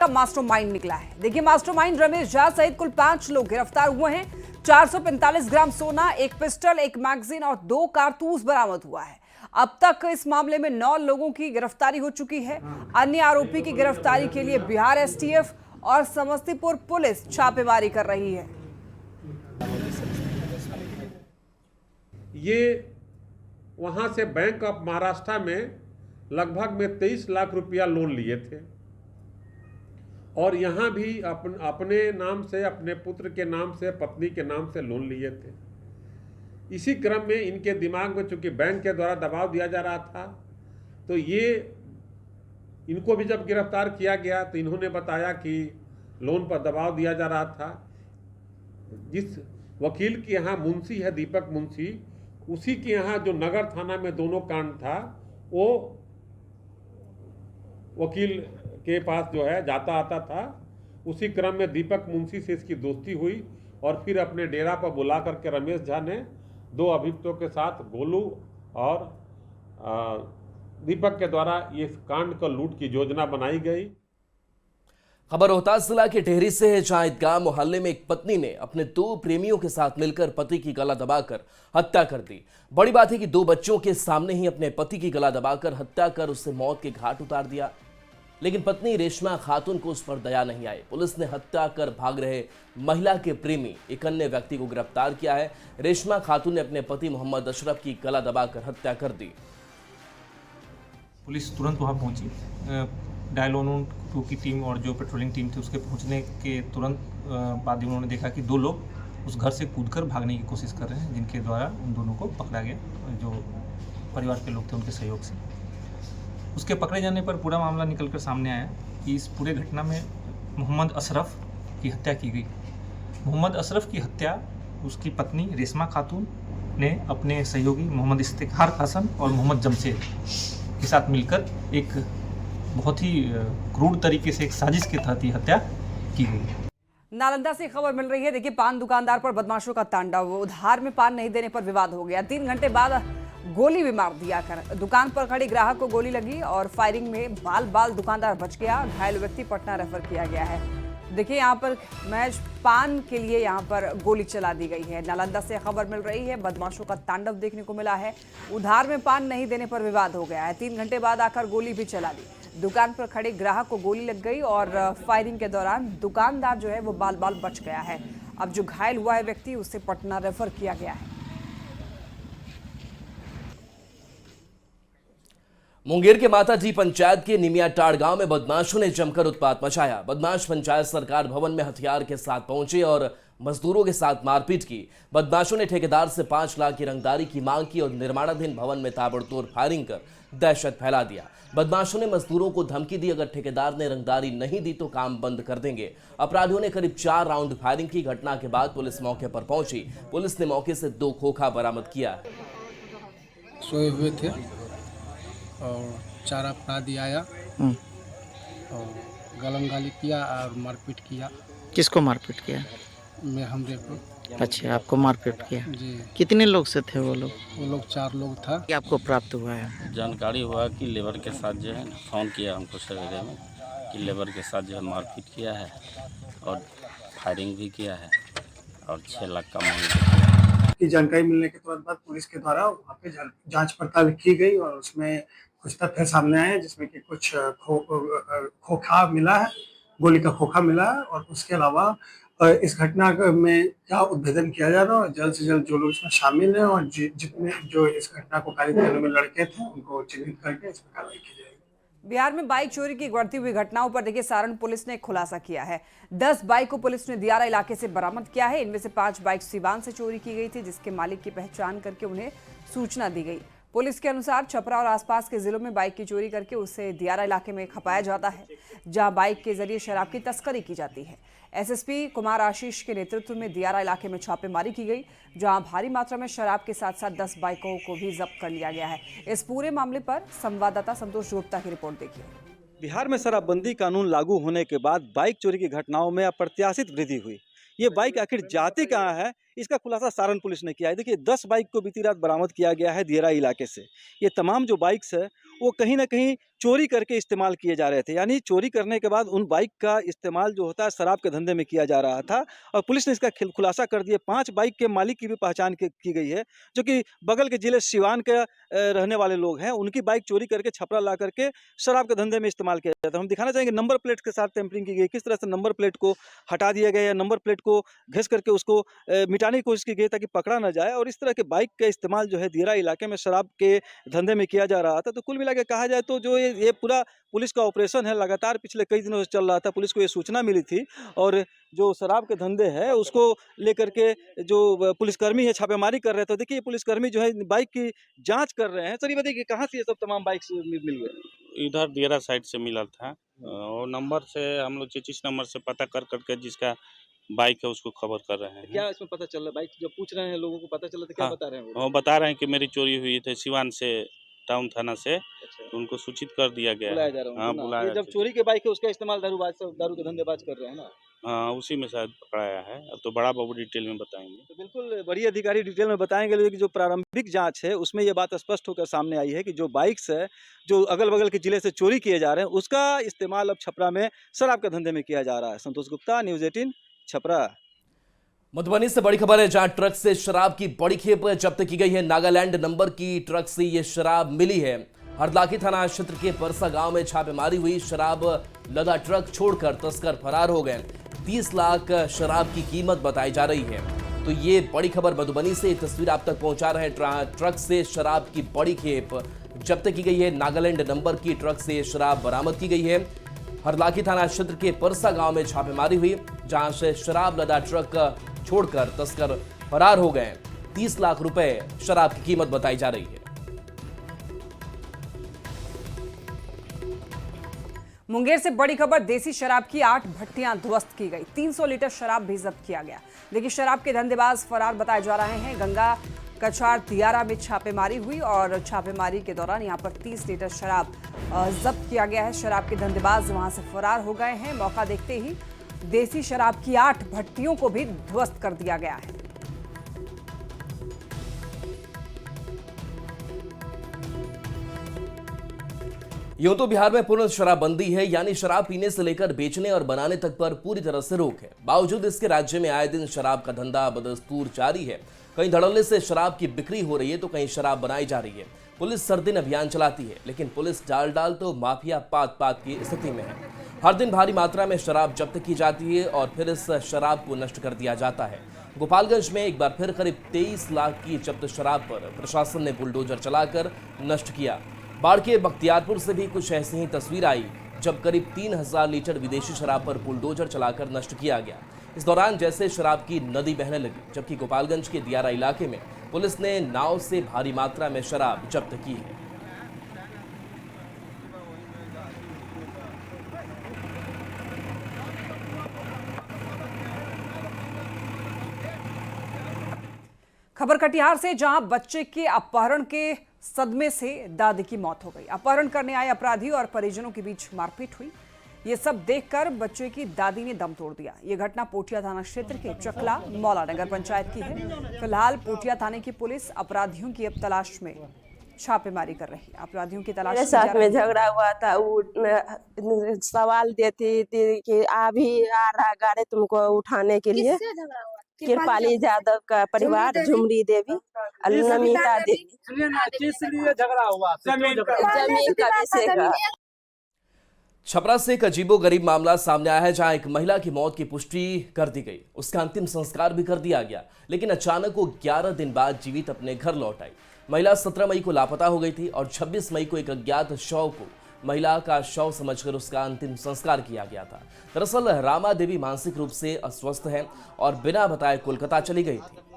का मास्टरमाइंड निकला है। देखिए, मास्टरमाइंड रमेश झा सहित कुल 5 लोग गिरफ्तार हुए हैं। 445 ग्राम सोना, एक पिस्टल, एक मैगजीन और 2 कारतूस बरामद हुआ है। अब तक इस मामले में 9 लोगों की गिरफ्तारी हो चुकी है। अन्य आरोपी की गिरफ्तारी के लिए बिहार एसटीएफ और समस्तीपुर पुलिस छापेमारी कर रही है। ये वहां से बैंक ऑफ महाराष्ट्र में लगभग 23 लाख रुपया लोन लिए थे और यहाँ भी अपने नाम से, अपने पुत्र के नाम से, पत्नी के नाम से लोन लिए थे। इसी क्रम में इनके दिमाग में चूंकि बैंक के द्वारा दबाव दिया जा रहा था, तो ये इनको भी जब गिरफ्तार किया गया तो इन्होंने बताया कि लोन पर दबाव दिया जा रहा था। जिस वकील के यहाँ मुंशी है, दीपक मुंशी, उसी के यहाँ जो नगर थाना में दोनों कांड था, वो वकील के पास जो है जाता आता था। उसी क्रम में दीपक मुंशी से इसकी दोस्ती हुई और फिर अपने डेरा पर बुला करके रमेश झा ने 2 अभियुक्तों के साथ गोलू और दीपक के द्वारा ये कांड का लूट की योजना बनाई गई। खबर रोहतास जिला के टेहरी से है, जहां ईदगाह मोहल्ले में एक पत्नी ने अपने 2 प्रेमियों के साथ मिलकर पति की गला दबाकर हत्या कर दी। बड़ी बात है कि 2 बच्चों के सामने ही अपने पति की गला दबाकर हत्या कर उसे मौत के घाट उतार दिया। लेकिन पत्नी रेशमा खातून को उस पर दया नहीं आई। पुलिस ने हत्या कर भाग रहे महिला के प्रेमी एक अन्य व्यक्ति को गिरफ्तार किया है। रेशमा खातून ने अपने पति मोहम्मद अशरफ की गला दबाकर हत्या कर दी। पुलिस तुरंत वहां पहुंची। डायल 112 की टीम और जो पेट्रोलिंग टीम थी उसके पहुंचने के तुरंत बाद उन्होंने देखा कि 2 लोग उस घर से कूदकर भागने की कोशिश कर रहे हैं, जिनके द्वारा उन दोनों को पकड़ा गया, जो परिवार के लोग थे उनके सहयोग से। उसके पकड़े जाने पर पूरा मामला निकलकर सामने आया कि इस पूरे घटना में मोहम्मद अशरफ की हत्या की गई। मोहम्मद अशरफ की हत्या उसकी पत्नी रेशमा खातून ने अपने सहयोगी मोहम्मद इफ्तिखार हसन और मोहम्मद जमशेद के साथ मिलकर एक बहुत ही क्रूर तरीके से एक साजिश के तहत ये हत्या की गई। नालंदा से खबर मिल रही है। देखिए, पान दुकानदार पर बदमाशों का तांडव। उधार में पान नहीं देने पर विवाद हो गया। 3 घंटे बाद गोली भी मार दिया कर दुकान पर खड़े ग्राहक को गोली लगी और फायरिंग में बाल दुकानदार बच गया। घायल व्यक्ति पटना रेफर किया गया है। देखिए, यहाँ पर महज पान के लिए यहाँ पर गोली चला दी गई है। नालंदा से खबर मिल रही है, बदमाशों का तांडव देखने को मिला है। उधार में पान नहीं देने पर विवाद हो गया है। 3 घंटे बाद आकर गोली भी चला दी। दुकान पर खड़े ग्राहक को गोली लग गई और फायरिंग के दौरान दुकानदार जो है वो बाल बच गया है। अब जो घायल हुआ है व्यक्ति, उसे पटना रेफर किया गया है। मुंगेर के माताजी पंचायत के निमियाटाड़ गांव में बदमाशों ने जमकर उत्पात मचाया। बदमाश पंचायत सरकार भवन में हथियार के साथ पहुंचे और मजदूरों के साथ मारपीट की। बदमाशों ने ठेकेदार से 5 लाख की रंगदारी की मांग की और निर्माणाधीन भवन में ताबड़तोड़ फायरिंग कर दहशत फैला दिया। बदमाशों ने मजदूरों को धमकी दी, अगर ठेकेदार ने रंगदारी नहीं दी तो काम बंद कर देंगे। अपराधियों ने करीब 4 राउंड फायरिंग की। घटना के बाद पुलिस मौके पर पहुंची। पुलिस ने मौके से 2 खोखा बरामद किया। सोए हुए थे और 4 अपराधी आया और गलम गाली किया और मारपीट किया। किसको मारपीट किया? मैं हमरे को। अच्छा, आपको मारपीट किया। जी। कितने लोग से थे वो लोग? वो लोग 4 लोग था। क्या आपको प्राप्त हुआ है? जानकारी हुआ कि लेबर के साथ जो है फोन किया हमको सवेरे में कि लेबर के साथ जो है मारपीट किया है और फायरिंग भी किया है और 6 लाख का मांग की जानकारी मिलने के तुरंत बाद पुलिस के द्वारा वहाँ पे जांच पड़ताल की गई और उसमें कुछ तथ्य सामने आए, जिसमें कि कुछ खोखा मिला है, गोली का खोखा मिला है और उसके अलावा इस घटना में क्या उद्भेदन किया जा रहा है और जल्द से जल्द जो लोग इसमें शामिल हैं और जितने जो इस घटना को कारित करने में लड़के थे उनको चिन्हित करके इसमें कार्रवाई की जाएगी। बिहार में बाइक चोरी की बढ़ती हुई घटनाओं पर देखिए, सारण पुलिस ने खुलासा किया है। 10 बाइक को पुलिस ने दियारा इलाके से बरामद किया है। इनमें से 5 बाइक सीवान से चोरी की गई थी, जिसके मालिक की पहचान करके उन्हें सूचना दी गई। पुलिस के अनुसार छपरा और आसपास के जिलों में बाइक की चोरी करके उसे दियारा इलाके में खपाया जाता है, जहां बाइक के जरिए शराब की तस्करी की जाती है। एसएसपी कुमार आशीष के नेतृत्व में दियारा इलाके में छापेमारी की गई, जहां भारी मात्रा में शराब के साथ साथ 10 बाइकों को भी जब्त कर लिया गया है। इस पूरे मामले पर संवाददाता संतोष गुप्ता की रिपोर्ट देखिए। बिहार में शराबबंदी कानून लागू होने के बाद बाइक चोरी की घटनाओं में अप्रत्याशित वृद्धि हुई। ये बाइक आखिर जाती कहाँ है, इसका खुलासा सारण पुलिस ने किया है। देखिए 10 बाइक को बीती रात बरामद किया गया है दियरा इलाके से। ये तमाम जो बाइक्स है वो कहीं ना कहीं चोरी करके इस्तेमाल किए जा रहे थे, यानी चोरी करने के बाद उन बाइक का इस्तेमाल जो होता है शराब के धंधे में किया जा रहा था। और पुलिस ने इसका खुलासा कर दिया। 5 बाइक के मालिक की भी पहचान की गई है, जो कि बगल के जिले सिवान के रहने वाले लोग हैं। उनकी बाइक चोरी करके छपरा ला करके शराब के धंधे में इस्तेमाल किया जाता है। हम दिखाना चाहेंगे नंबर प्लेट के साथ टेम्परिंग की गई, किस तरह से नंबर प्लेट को हटा दिया गया, नंबर प्लेट को घिस करके उसको मिटाने की कोशिश की गई ताकि पकड़ा ना जाए। और इस तरह के बाइक का इस्तेमाल जो है दियरा इलाके में शराब के धंधे में किया जा रहा था। तो कुल मिला के कहा जाए तो जो ये पूरा पुलिस का ऑपरेशन है, लगातार पिछले कई दिनों से चल रहा था। पुलिस को ये सूचना मिली थी और जो शराब के धंधे है उसको लेकर के जो पुलिसकर्मी है छापेमारी कर रहे थे। देखिए ये पुलिसकर्मी जो है बाइक की जांच कर रहे हैं। सर ये बताइए कि कहाँ से ये सब तमाम बाइक मिल गए? इधर दियरा साइड से मिला था और नंबर से हम लोग 25 नंबर से पता कर करके जिसका बाइक है उसको खबर कर रहे हैं। क्या इसमें पता चल रहा है? बाइक जब पूछ रहे हैं लोगों को पता चला तो क्या हाँ, बता रहे हैं वो? वो बता रहे हैं कि मेरी चोरी हुई थी सिवान से, टाउन थाना से। अच्छा, उनको सूचित कर दिया गया बुलाया है। जा रहा है हाँ उनको ना। बुलाया ये जब चोरी के बाइक है उसका इस्तेमाल दारू के धंधेबाज कर रहे हैं ना। हाँ उसी में शायद पकड़ाया है। अब तो बड़ा बाबू डिटेल में बताएंगे। तो बिल्कुल बड़ी अधिकारी डिटेल में बताएंगे, लेकिन जो प्रारंभिक जांच है उसमें ये बात स्पष्ट होकर सामने आई है कि जो बाइक्स है जो अगल बगल के जिले से चोरी किए जा रहे हैं उसका इस्तेमाल अब छपरा में शराब के धंधे में किया जा रहा है। संतोष गुप्ता, न्यूज़ 18 छपरा। मधुबनी से बड़ी खबर है, जहां ट्रक से शराब की बड़ी खेप जब्त की गई है। नागालैंड नंबर की ट्रक से ये शराब मिली है। हरलाखी थाना क्षेत्र के परसा गांव में छापेमारी हुई। शराब लदा ट्रक छोड़कर तस्कर फरार हो गए। 30 लाख शराब की कीमत बताई जा रही है। तो ये बड़ी खबर मधुबनी से, तस्वीर आप तक पहुंचा रहे हैं। ट्रक से शराब की बड़ी खेप जब्त की गई है। नागालैंड नंबर की ट्रक से शराब बरामद की गई है। हरलाखी थाना क्षेत्र के परसा गांव में छापेमारी हुई, जहां से शराब लदा ट्रक छोड़कर तस्कर फरार हो गए। 30 लाख रुपए शराब की कीमत बताई जा रही है। मुंगेर से बड़ी खबर, देसी शराब की 8 भट्टियां ध्वस्त की गई। 300 लीटर शराब भी जब्त किया गया। देखिए शराब के धंधेबाज फरार बताए जा रहे हैं। गंगा कछार दियारा में छापेमारी हुई और छापेमारी के दौरान यहां पर 30 लीटर शराब जब्त किया गया है। शराब के धंधेबाज वहां से फरार हो गए हैं। मौका देखते ही देसी शराब की 8 भट्टियों को भी ध्वस्त कर दिया गया है। यूं तो बिहार में पूर्ण शराबबंदी है, यानी शराब पीने से लेकर बेचने और बनाने तक पर पूरी तरह से रोक है। बावजूद इसके राज्य में आए दिन शराब का धंधा बदस्तूर जारी है। कहीं धड़ल्ले से शराब की बिक्री हो रही है तो कहीं शराब बनाई जा रही है। पुलिस सरदिन अभियान चलाती है, लेकिन पुलिस डाल डाल तो माफिया पात पात की स्थिति में है। हर दिन भारी मात्रा में शराब जब्त की जाती है और फिर इस शराब को नष्ट कर दिया जाता है। गोपालगंज में एक बार फिर करीब 23 लाख की जब्त शराब पर प्रशासन ने बुलडोजर चलाकर नष्ट किया। बाढ़ के बख्तियारपुर से भी कुछ ऐसी ही तस्वीर आई, जब करीब 3000 लीटर विदेशी शराब पर बुलडोजर चलाकर नष्ट किया गया। इस दौरान जैसे शराब की नदी बहने लगी, जबकि गोपालगंज के दियारा इलाके में पुलिस ने नाव से भारी मात्रा में शराब जब्त की है। खबर कटिहार से, जहां बच्चे के अपहरण के सदमे से दादी की मौत हो गई। अपहरण करने आए अपराधी और परिजनों के बीच मारपीट हुई। ये सब देखकर बच्चे की दादी ने दम तोड़ दिया। ये घटना पोटिया थाना क्षेत्र के चकला मौला नगर पंचायत की है। फिलहाल पोटिया थाने की पुलिस अपराधियों की अब तलाश में छापेमारी कर रही है। अपराधियों की तलाश मेरे साथ में झगड़ा हुआ था। वो सवाल देती थी कि अभी आ रहा गाड़ी तुमको उठाने के लिए। कृपाली यादव का परिवार, झुमरी देवी, नमिता देवी। किस लिए झगड़ा हुआ? जमीन का विषय का। छपरा से एक अजीबोगरीब मामला सामने आया है, जहां एक महिला की मौत की पुष्टि कर दी गई। उसका अंतिम संस्कार भी कर दिया गया, लेकिन अचानक वो 11 दिन बाद जीवित अपने घर लौट आई। महिला 17 मई को लापता हो गई थी और 26 मई को एक अज्ञात शव को महिला का शव समझकर उसका अंतिम संस्कार किया गया था। दरअसल रामा देवी मानसिक रूप से अस्वस्थ हैं और बिना बताए कोलकाता चली गई थी।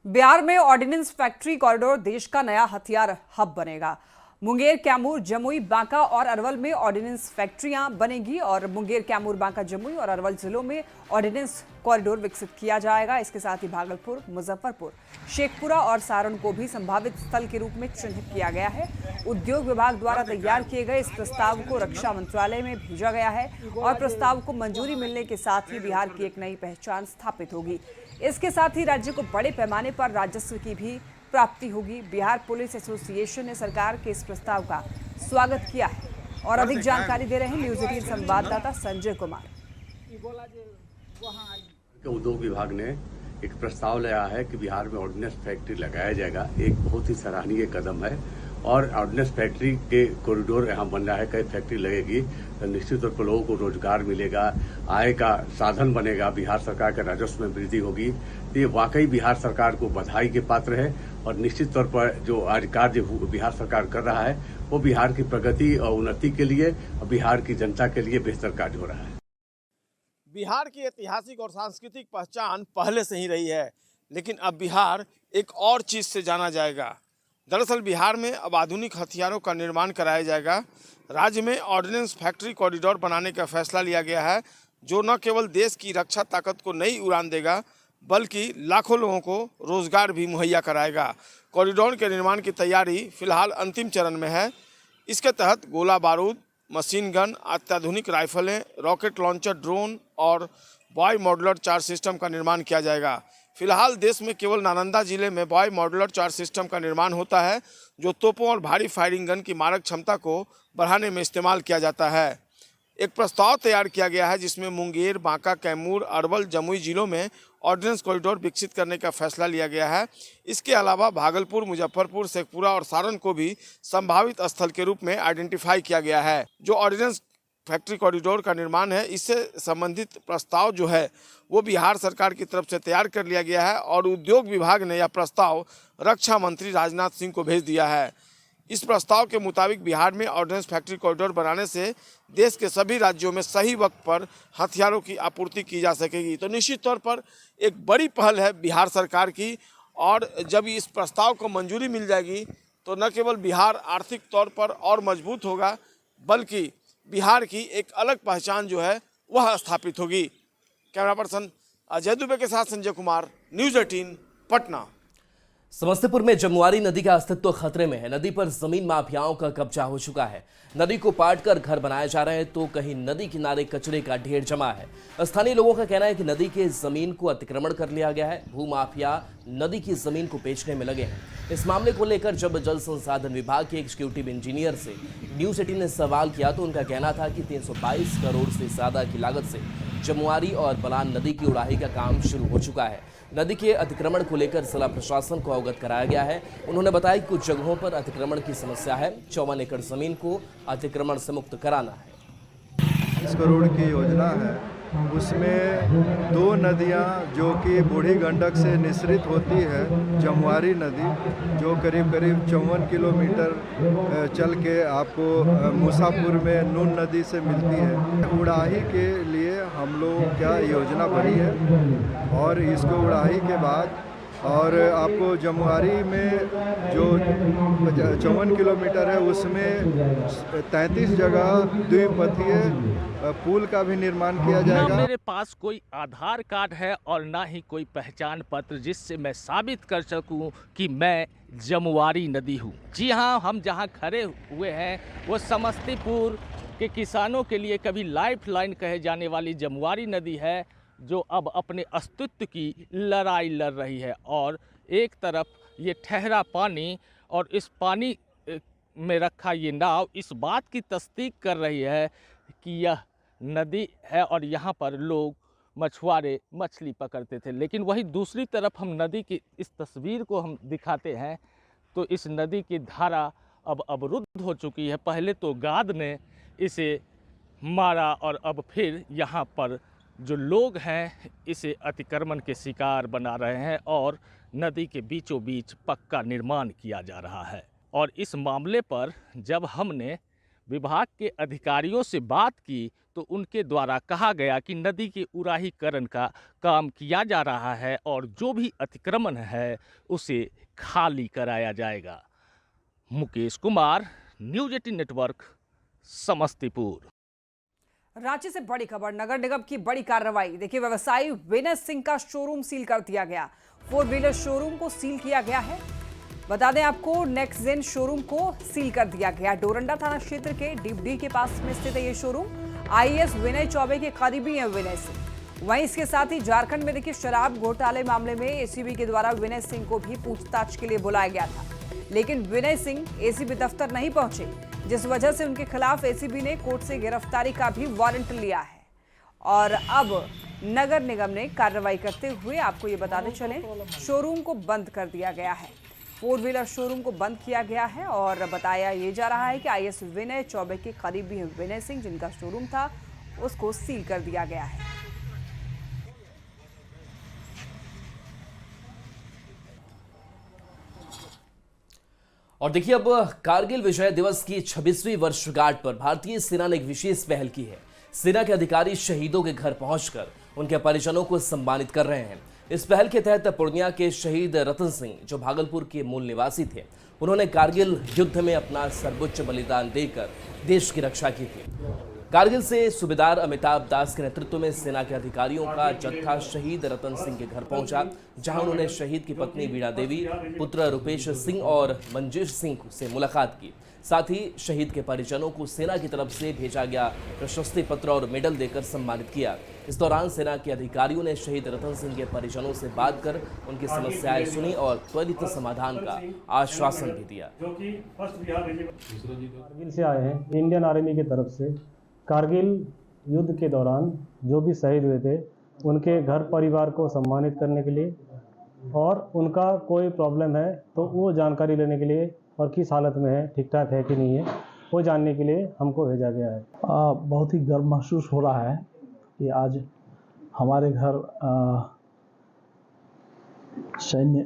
बिहार में ऑर्डिनेंस फैक्ट्री कॉरिडोर देश का नया हथियार हब बनेगा। मुंगेर, कैमूर, जमुई, बांका और अरवल में ऑर्डिनेंस फैक्ट्रियां बनेगी और मुंगेर, कैमूर, बांका, जमुई और अरवल जिलों में ऑर्डिनेंस कॉरिडोर विकसित किया जाएगा। इसके साथ ही भागलपुर, मुजफ्फरपुर, शेखपुरा और सारण को भी संभावित स्थल के रूप में चिन्हित किया गया है। उद्योग विभाग द्वारा तैयार किए गए इस प्रस्ताव को रक्षा मंत्रालय में भेजा गया है और प्रस्ताव को मंजूरी मिलने के साथ ही बिहार की एक नई पहचान स्थापित होगी। इसके साथ ही राज्य को बड़े पैमाने पर राजस्व की भी प्राप्ति होगी। बिहार पुलिस एसोसिएशन ने सरकार के इस प्रस्ताव का स्वागत किया है और अधिक जानकारी दे रहे हैं न्यूज़ 18 संवाददाता संजय कुमार। उद्योग विभाग ने एक प्रस्ताव लाया है कि बिहार में ऑर्डिनेंस फैक्ट्री लगाया जाएगा। एक बहुत ही सराहनीय कदम है और ऑर्डिनेंस फैक्ट्री के कॉरिडोर यहाँ बन रहा है। कई फैक्ट्री लगेगी तो निश्चित तौर पर लोगों को रोजगार मिलेगा, आय का साधन बनेगा, बिहार सरकार के राजस्व में वृद्धि होगी। तो ये वाकई बिहार सरकार को बधाई के पात्र है और निश्चित तौर पर जो आज कार्य बिहार सरकार कर रहा है वो बिहार की प्रगति और उन्नति के लिए और बिहार की जनता के लिए बेहतर कार्य हो रहा है। बिहार की ऐतिहासिक और सांस्कृतिक पहचान पहले से ही रही है, लेकिन अब बिहार एक और चीज़ से जाना जाएगा। दरअसल बिहार में अब आधुनिक हथियारों का निर्माण कराया जाएगा। राज्य में ऑर्डिनेंस फैक्ट्री कॉरिडोर बनाने का फैसला लिया गया है, जो न केवल देश की रक्षा ताकत को नई उड़ान देगा बल्कि लाखों लोगों को रोजगार भी मुहैया कराएगा। कॉरिडोर के निर्माण की तैयारी फिलहाल अंतिम चरण में है। इसके तहत गोला बारूद, मशीन गन, अत्याधुनिक राइफलें, रॉकेट लॉन्चर, ड्रोन और बॉय मॉड्यूलर चार्ज सिस्टम का निर्माण किया जाएगा। फिलहाल देश में केवल नालंदा जिले में बॉय मॉड्यूलर चार्ज सिस्टम का निर्माण होता है, जो तोपों और भारी फायरिंग गन की मारक क्षमता को बढ़ाने में इस्तेमाल किया जाता है। एक प्रस्ताव तैयार किया गया है जिसमें मुंगेर, बांका, कैमूर, अरवल, जमुई जिलों में ऑर्डिनेंस कॉरिडोर विकसित करने का फैसला लिया गया है। इसके अलावा भागलपुर, मुजफ्फरपुर, शेखपुरा और सारण को भी संभावित स्थल के रूप में आइडेंटिफाई किया गया है। जो ऑर्डिनेंस फैक्ट्री कॉरिडोर का निर्माण है, इससे संबंधित प्रस्ताव जो है वो बिहार सरकार की तरफ से तैयार कर लिया गया है और उद्योग विभाग ने यह प्रस्ताव रक्षा मंत्री राजनाथ सिंह को भेज दिया है। इस प्रस्ताव के मुताबिक बिहार में ऑर्डिनेंस फैक्ट्री कॉरिडोर बनाने से देश के सभी राज्यों में सही वक्त पर हथियारों की आपूर्ति की जा सकेगी। तो निश्चित तौर पर एक बड़ी पहल है बिहार सरकार की और जब इस प्रस्ताव को मंजूरी मिल जाएगी तो न केवल बिहार आर्थिक तौर पर और मजबूत होगा बल्कि बिहार की एक अलग पहचान जो है वह स्थापित होगी। कैमरा पर्सन अजय दुबे के साथ संजय कुमार, न्यूज़ 18 पटना। समस्तीपुर में जमुआरी नदी का अस्तित्व खतरे में है। नदी पर जमीन माफियाओं का कब्जा हो चुका है। नदी को पाटकर घर बनाए जा रहे हैं तो कहीं नदी किनारे कचरे का ढेर जमा है। स्थानीय लोगों का कहना है कि नदी के जमीन को अतिक्रमण कर लिया गया है। भूमाफिया नदी की जमीन को बेचने में लगे हैं। इस मामले को लेकर जब जल संसाधन विभाग के एग्जीक्यूटिव इंजीनियर से न्यूज़ 18 ने सवाल किया तो उनका कहना था कि 322 करोड़ से ज्यादा की लागत से जमुआरी और बलान नदी की उड़ाही का काम शुरू हो चुका है। नदी के अतिक्रमण को लेकर जिला प्रशासन को अवगत कराया गया है। उन्होंने बताया कि कुछ जगहों पर अतिक्रमण की समस्या है। 54 एकड़ जमीन को अतिक्रमण से मुक्त कराना है। 30 करोड़ की योजना है, उसमें 2 नदियां जो कि बूढ़ी गंडक से निःसृत होती है। जमुआरी नदी जो करीब 54 किलोमीटर चल के आपको मूसापुर में नून नदी से मिलती है। उड़ाही के लिए हम लोग क्या योजना बनी है और इसको उड़ाही के बाद और आपको जमुआरी में जो 54 किलोमीटर है उसमें 33 जगह द्विपथीय पुल का भी निर्माण किया जाएगा। ना मेरे पास कोई आधार कार्ड है और ना ही कोई पहचान पत्र जिससे मैं साबित कर सकूं कि मैं जमुआरी नदी हूं। जी हां, हम जहां खड़े हुए हैं वो समस्तीपुर के किसानों के लिए कभी लाइफ लाइन कहे जाने वाली जमुआरी नदी है, जो अब अपने अस्तित्व की लड़ाई लड़ रही है। और एक तरफ ये ठहरा पानी और इस पानी में रखा ये नाव इस बात की तस्दीक कर रही है कि यह नदी है और यहाँ पर लोग मछुआरे मछली पकड़ते थे। लेकिन वही दूसरी तरफ हम नदी की इस तस्वीर को हम दिखाते हैं तो इस नदी की धारा अब अवरुद्ध हो चुकी है। पहले तो गाद ने इसे मारा और अब फिर यहाँ पर जो लोग हैं इसे अतिक्रमण के शिकार बना रहे हैं और नदी के बीचों बीच पक्का निर्माण किया जा रहा है। और इस मामले पर जब हमने विभाग के अधिकारियों से बात की तो उनके द्वारा कहा गया कि नदी के उड़ाहीकरण का काम किया जा रहा है और जो भी अतिक्रमण है उसे खाली कराया जाएगा। Mukesh Kumar, news 18 network, Samastipur. रांची से बड़ी खबर, नगर निगम की बड़ी कार्रवाई। देखिए, व्यवसायी विनय सिंह का शोरूम सील कर दिया गया। 4 व्हीलर शोरूम को सील किया गया है। बता दें आपको, नेक्सजेन शोरूम को सील कर दिया गया। डोरंडा थाना क्षेत्र के डीपडी के पास में स्थित है ये शोरूम। आईएएस विनय चौबे के करीबी हैं विनय सिंह। वहीं इसके साथ ही झारखंड में देखिए, शराब घोटाले मामले में एसीबी के द्वारा विनय सिंह को भी पूछताछ के लिए बुलाया गया था, लेकिन विनय सिंह एसीबी दफ्तर नहीं पहुंचे, जिस वजह से उनके खिलाफ एसीबी ने कोर्ट से गिरफ्तारी का भी वारंट लिया है। और अब नगर निगम ने कार्रवाई करते हुए आपको ये बताते चले, शोरूम को बंद कर दिया गया है। 4 व्हीलर शोरूम को बंद किया गया है और बताया ये जा रहा है कि आईएएस विनय चौबे के करीबी विनय सिंह, जिनका शोरूम था, उसको सील कर दिया गया है। और देखिए, अब कारगिल विजय दिवस की 26वीं वर्षगांठ पर भारतीय सेना ने एक विशेष पहल की है। सेना के अधिकारी शहीदों के घर पहुंचकर उनके परिजनों को सम्मानित कर रहे हैं। इस पहल के तहत पूर्णिया के शहीद रतन सिंह, जो भागलपुर के मूल निवासी थे, उन्होंने कारगिल युद्ध में अपना सर्वोच्च बलिदान देकर देश की रक्षा की थी। कारगिल से सूबेदार अमिताभ दास के नेतृत्व में सेना के अधिकारियों का जत्था शहीद रतन सिंह के घर पहुंचा, जहां उन्होंने शहीद की पत्नी वीणा देवी, पुत्र रुपेश सिंह और मंजेश सिंह से मुलाकात की। साथ ही शहीद के परिजनों को सेना की तरफ से भेजा गया प्रशस्ति पत्र और मेडल देकर सम्मानित किया। इस दौरान सेना के अधिकारियों ने शहीद रतन सिंह के परिजनों से बात कर उनकी समस्याएं सुनी और त्वरित समाधान का आश्वासन भी दिया। कारगिल से आए हैं, इंडियन आर्मी की तरफ से। कारगिल युद्ध के दौरान जो भी शहीद हुए थे, उनके घर परिवार को सम्मानित करने के लिए और उनका कोई प्रॉब्लम है तो वो जानकारी लेने के लिए, और किस हालत में है, ठीक ठाक है कि नहीं है, वो जानने के लिए हमको भेजा गया है। बहुत ही गर्व महसूस हो रहा है कि आज हमारे घर सैन्य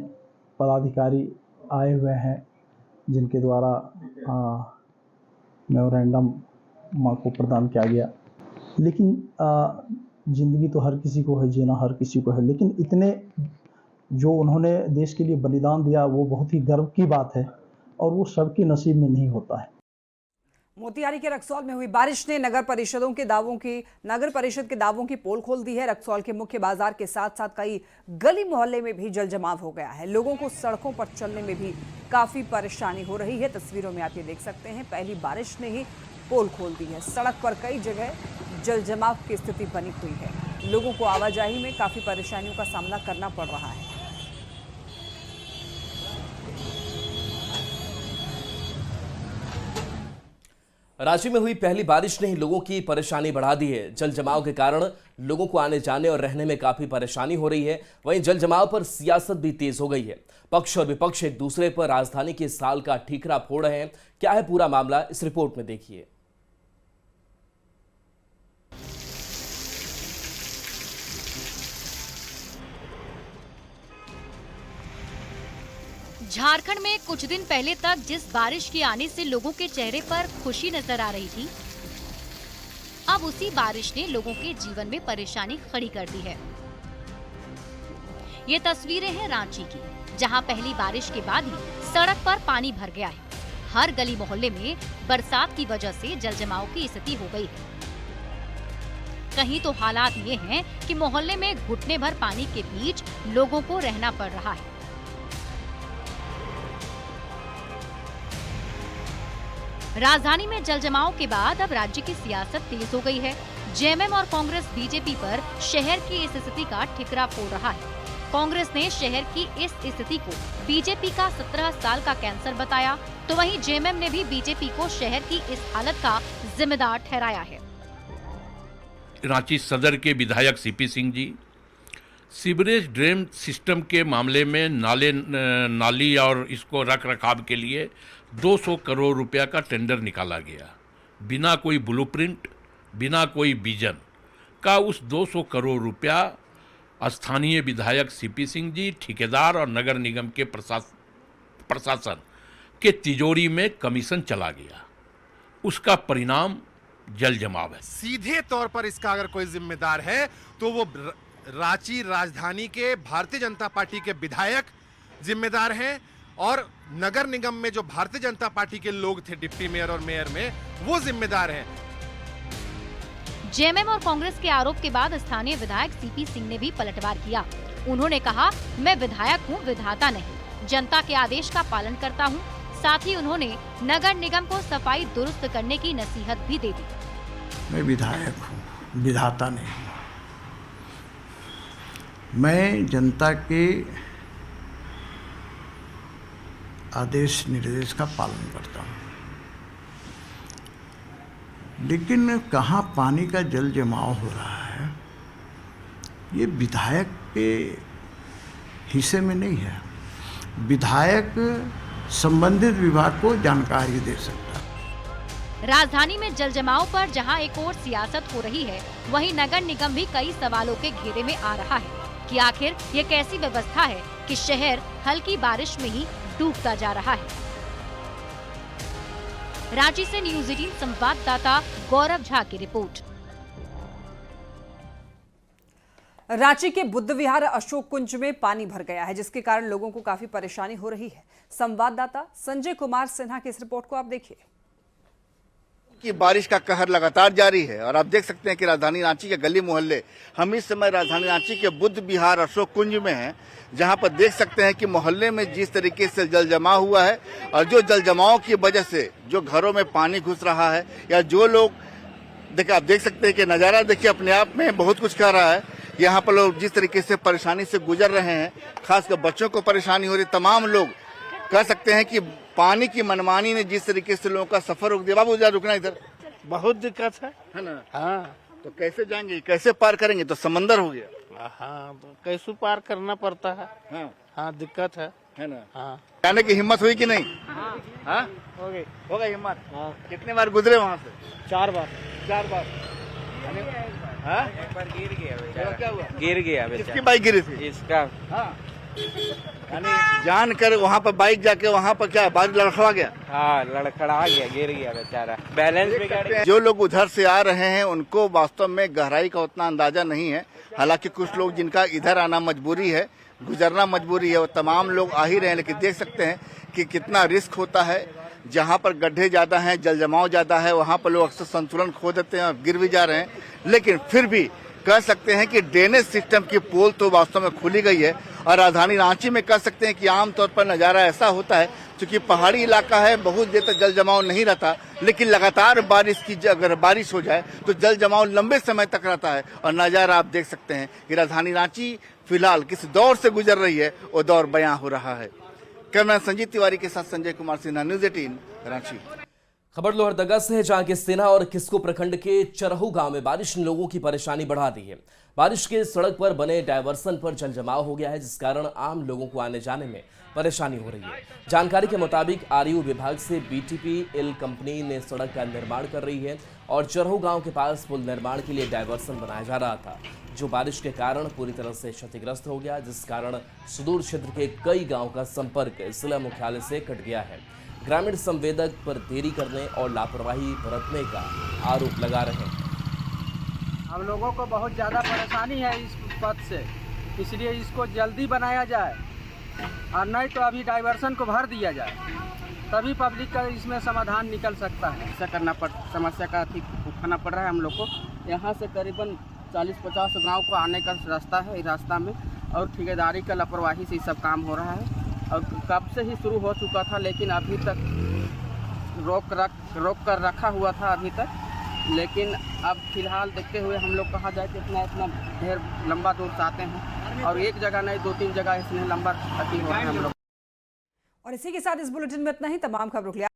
पदाधिकारी आए हुए हैं, जिनके द्वारा मेमोरेंडम माँ को प्रदान किया गया। लेकिन ज़िंदगी तो हर किसी को है, जीना हर किसी को है, लेकिन इतने जो उन्होंने देश के लिए बलिदान दिया, वो बहुत ही गर्व की बात है और वो सबके नसीब में नहीं होता है। मोतिहारी के रक्सौल में हुई बारिश ने नगर परिषद के दावों की पोल खोल दी है। रक्सौल के मुख्य बाजार के साथ साथ कई गली मोहल्ले में भी जल जमाव हो गया है। लोगों को सड़कों पर चलने में भी काफी परेशानी हो रही है। तस्वीरों में आप ये देख सकते हैं, पहली बारिश ने ही पोल खोल दी है। सड़क पर कई जगह जल जमाव की स्थिति बनी हुई है। लोगों को आवाजाही में काफी परेशानियों का सामना करना पड़ रहा है। रांची में हुई पहली बारिश ने ही लोगों की परेशानी बढ़ा दी है। जल जमाव के कारण लोगों को आने जाने और रहने में काफी परेशानी हो रही है। वहीं जल जमाव पर सियासत भी तेज हो गई है। पक्ष और विपक्ष एक दूसरे पर राजधानी के साल का ठीकरा फोड़ रहे हैं। क्या है पूरा मामला, इस रिपोर्ट में देखिए। झारखंड में कुछ दिन पहले तक जिस बारिश के आने से लोगों के चेहरे पर खुशी नजर आ रही थी, अब उसी बारिश ने लोगों के जीवन में परेशानी खड़ी कर दी है। ये तस्वीरें हैं रांची की, जहां पहली बारिश के बाद ही सड़क पर पानी भर गया है। हर गली मोहल्ले में बरसात की वजह से जल जमाव की स्थिति हो गई है। कहीं तो हालात ये हैं कि मोहल्ले में घुटने भर पानी के बीच लोगों को रहना पड़ रहा है। राजधानी में जल जमाव के बाद अब राज्य की सियासत तेज हो गई है। जेएमएम और कांग्रेस बीजेपी पर शहर की इस स्थिति का ठिकरा फोड़ रहा है। कांग्रेस ने शहर की इस स्थिति को बीजेपी का 17 साल का कैंसर बताया, तो वहीं जेएमएम ने भी बीजेपी को शहर की इस हालत का जिम्मेदार ठहराया है। रांची सदर के विधायक CP Singh ji, sewerage drain system के मामले में नाली और इसको रख रखाव के लिए 200 करोड़ रुपया का टेंडर निकाला गया। बिना कोई ब्लूप्रिंट, बिना कोई विजन का उस 200 करोड़ रुपया स्थानीय विधायक सीपी सिंह जी, ठेकेदार और नगर निगम के प्रशासन के तिजोरी में कमीशन चला गया। उसका परिणाम जल जमाव है। सीधे तौर पर इसका अगर कोई जिम्मेदार है तो वो रांची राजधानी के भारतीय जनता पार्टी के विधायक जिम्मेदार हैं और नगर निगम में जो भारतीय जनता पार्टी के लोग थे डिप्टी मेयर और मेयर में, वो जिम्मेदार हैं। जेएमएम और कांग्रेस के आरोप के बाद स्थानीय विधायक सीपी सिंह ने भी पलटवार किया। उन्होंने कहा, मैं विधायक हूँ, विधाता नहीं। जनता के आदेश का पालन करता हूँ। साथ ही उन्होंने नगर निगम को सफाई दुरुस्त करने की नसीहत भी दे दी। मैं विधायक हूँ, विधाता नहीं। मैं जनता के आदेश निर्देश का पालन करता हूँ, लेकिन कहाँ पानी का जल जमाव हो रहा है ये विधायक के हिस्से में नहीं है। विधायक संबंधित विभाग को जानकारी दे सकता है। राजधानी में जल जमाव पर जहां एक और सियासत हो रही है, वहीं नगर निगम भी कई सवालों के घेरे में आ रहा है कि आखिर ये कैसी व्यवस्था है कि शहर हल्की बारिश में ही डूबता जा रहा है। रांची से न्यूज़ 18 संवाददाता गौरव झा की रिपोर्ट। रांची के बुद्ध विहार अशोक कुंज में पानी भर गया है, जिसके कारण लोगों को काफी परेशानी हो रही है। संवाददाता संजय कुमार सिन्हा की इस रिपोर्ट को आप देखिए। कि बारिश का कहर लगातार जारी है और आप देख सकते हैं कि राजधानी रांची के गली मोहल्ले, हम इस समय राजधानी रांची के बुद्ध विहार अशोक कुंज में हैं, जहां पर देख सकते हैं कि मोहल्ले में जिस तरीके से जल जमाव हुआ है और जो जल जमाव की वजह से जो घरों में पानी घुस रहा है या जो लोग देखिए, आप देख सकते हैं कि नज़ारा देखिए अपने आप में बहुत कुछ कर रहा है। यहाँ पर लोग जिस तरीके से परेशानी से गुजर रहे हैं, खासकर बच्चों को परेशानी हो रही, तमाम लोग कह सकते हैं कि पानी की मनमानी ने जिस तरीके से लोगों का सफर रोक दिया। बाबू जरा रुकना इधर, बहुत दिक्कत है ना? हाँ, तो कैसे जाएंगे, कैसे पार करेंगे? तो हो गया। हाँ, कैसे पार करना पड़ता है। हाँ, दिक्कत है ना? हाँ, जाने की हिम्मत हुई कि नहीं? हाँ, हो गई हिम्मत। कितने बार गुजरे वहाँ से? 4 बार। 4 बार। एक बार गिर गया। क्या हुआ? गिर गया। किसकी बाइक गिरी थी? इसका। हाँ, जान कर वहाँ पर बाइक जाके वहाँ पर क्या बारिश लड़खड़ा गया? हाँ, लड़खड़ा गया, गिर गया बेचारा, बैलेंस बिगड़। जो लोग उधर से आ रहे हैं उनको वास्तव में गहराई का उतना अंदाजा नहीं है। हालांकि कुछ लोग जिनका इधर आना मजबूरी है, गुजरना मजबूरी है, वो तमाम लोग आ ही रहे हैं, लेकिन देख सकते हैं कि कितना रिस्क होता है। जहाँ पर गड्ढे ज्यादा हैं, जल जमाव ज्यादा है, वहाँ पर लोग अक्सर संतुलन खो देते हैं और गिर भी जा रहे हैं। लेकिन फिर भी कह सकते हैं कि ड्रेनेज सिस्टम की पोल तो वास्तव में खुली गई है और राजधानी रांची में कह सकते हैं कि आमतौर पर नज़ारा ऐसा होता है, क्योंकि पहाड़ी इलाका है, बहुत देर तक जल जमाव नहीं रहता, लेकिन लगातार अगर बारिश हो जाए तो जल जमाव लंबे समय तक रहता है। और नज़ारा आप देख सकते हैं कि राजधानी रांची फिलहाल किस दौर से गुजर रही है, वो दौर बयां हो रहा है। कैमरा संजीत तिवारी के साथ संजय कुमार सिन्हा, न्यूज़ 18 रांची। खबर लोहरदगा से है, जहां के सेना और किस्को प्रखंड के चरहू गांव में बारिश ने लोगों की परेशानी बढ़ा दी है। बारिश के सड़क पर बने डायवर्सन पर जल जमाव हो गया है, जिस कारण आम लोगों को आने जाने में परेशानी हो रही है। जानकारी के मुताबिक आरयू विभाग से बीटीपीएल कंपनी ने सड़क का निर्माण कर रही है और चरहू गांव के पास पुल निर्माण के लिए डायवर्सन बनाया जा रहा था, जो बारिश के कारण पूरी तरह से क्षतिग्रस्त हो गया, जिस कारण सुदूर क्षेत्र के कई गाँव का संपर्क जिला मुख्यालय से कट गया है। ग्रामीण संवेदक पर देरी करने और लापरवाही बरतने का आरोप लगा रहे हैं। हम लोगों को बहुत ज़्यादा परेशानी है इस पथ से, इसलिए इसको जल्दी बनाया जाए और नहीं तो अभी डाइवर्सन को भर दिया जाए, तभी पब्लिक का इसमें समाधान निकल सकता है। ऐसा समस्या का उठाना पड़ रहा है हम लोग को। यहाँ से करीबन 40-50 गाँव को आने का रास्ता है, इस रास्ता में और ठेकेदारी का लापरवाही से सब काम हो रहा है और कब से ही शुरू हो चुका था, लेकिन अभी तक रोक कर रखा हुआ था अभी तक। लेकिन अब फिलहाल देखते हुए हम लोग कहा जाए कि इतना ढेर लंबा दूर से आते हैं और एक जगह नहीं 2-3 जगह इसमें लंबा क्षति हो रहा है हम लोग। और इसी के साथ इस बुलेटिन में इतना ही। तमाम खबरों के लिए